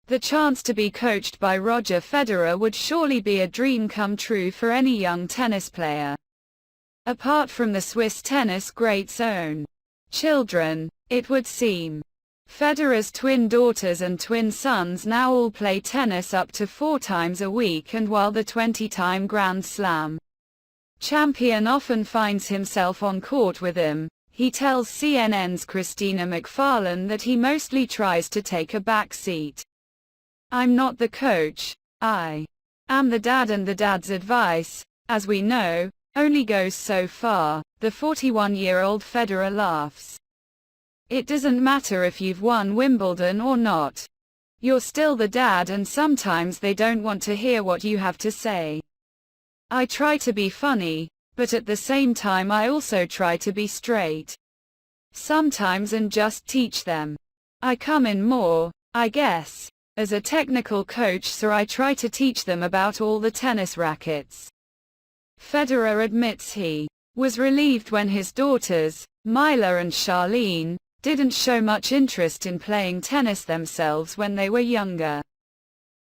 The chance to be coached by Roger Federer would surely be a dream come true for any young tennis player. Apart from the Swiss tennis great's own children, it would seem. Federer's twin daughters and twin sons now all play tennis up to 4 times a week, and while the 20-time Grand Slam champion often finds himself on court with him, he tells CNN's Christina Macfarlane that he mostly tries to take a back seat. "I'm not the coach, I am the dad, and the dad's advice, as we know, only goes so far," the 41-year-old Federer laughs. "It doesn't matter if you've won Wimbledon or not. You're still the dad, and sometimes they don't want to hear what you have to say. I try to be funny, but at the same time I also try to be straight sometimes and just teach them. I come in more, I guess, as a technical coach, so I try to teach them about all the tennis rackets." Federer admits he was relieved when his daughters, Mila and Charlene, didn't show much interest in playing tennis themselves when they were younger.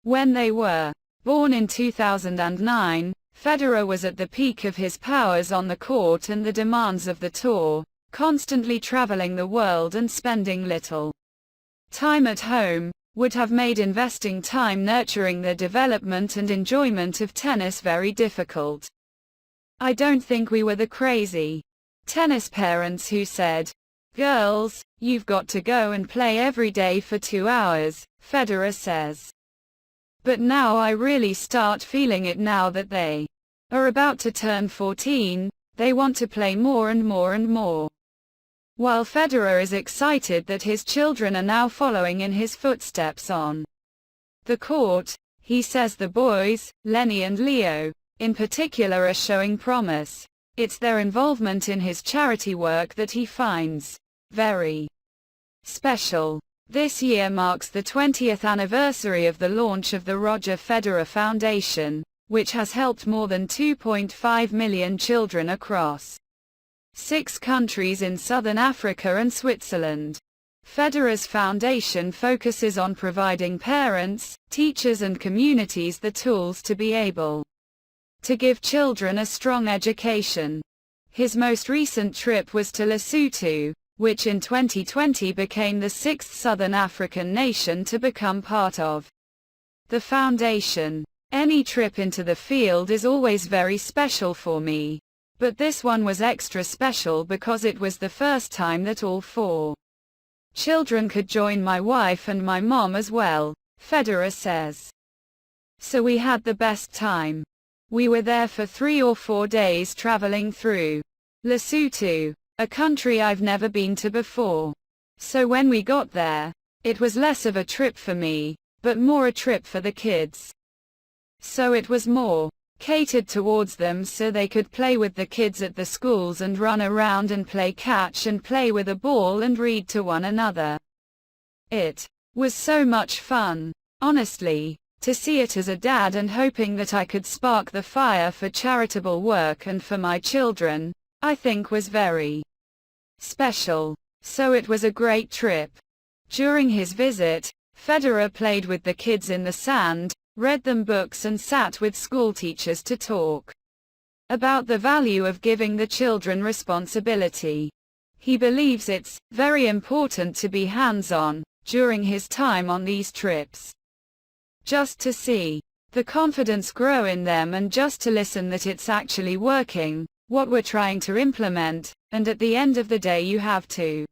When they were born in 2009, Federer was at the peak of his powers on the court, and the demands of the tour, constantly traveling the world and spending little time at home, would have made investing time nurturing the development and enjoyment of tennis very difficult. "I don't think we were the crazy tennis parents who said, 'Girls, you've got to go and play every day for 2 hours,'" Federer says. "But now I really start feeling it now that they are about to turn 14, they want to play more and more and more." While Federer is excited that his children are now following in his footsteps on the court, he says the boys, Lenny and Leo, in particular, are showing promise. It's their involvement in his charity work that he finds very special. This year marks the 20th anniversary of the launch of the Roger Federer Foundation, which has helped more than 2.5 million children across 6 countries in Southern Africa and Switzerland. Federer's foundation focuses on providing parents, teachers and communities the tools to be able to give children a strong education. His most recent trip was to Lesotho, which in 2020 became the 6th Southern African nation to become part of the foundation. "Any trip into the field is always very special for me, but this one was extra special because it was the first time that all 4 children could join my wife and my mom as well," Federer says. "So we had the best time. We were there for 3 or 4 days traveling through Lesotho, a country I've never been to before. So when we got there, it was less of a trip for me, but more a trip for the kids. So it was more catered towards them so they could play with the kids at the schools and run around and play catch and play with a ball and read to one another. It was so much fun, honestly, to see it as a dad, and hoping that I could spark the fire for charitable work and for my children, I think was very special. So it was a great trip." During his visit, Federer played with the kids in the sand, read them books and sat with schoolteachers to talk about the value of giving the children responsibility. He believes it's very important to be hands-on during his time on these trips, just to see the confidence grow in them and just to listen that it's actually working, what we're trying to implement, and at the end of the day you have to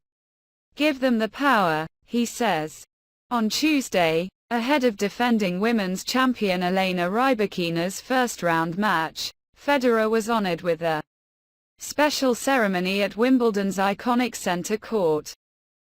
give them the power, he says. On Tuesday, ahead of defending women's champion Elena Rybakina's first-round match, Federer was honored with a special ceremony at Wimbledon's iconic center court.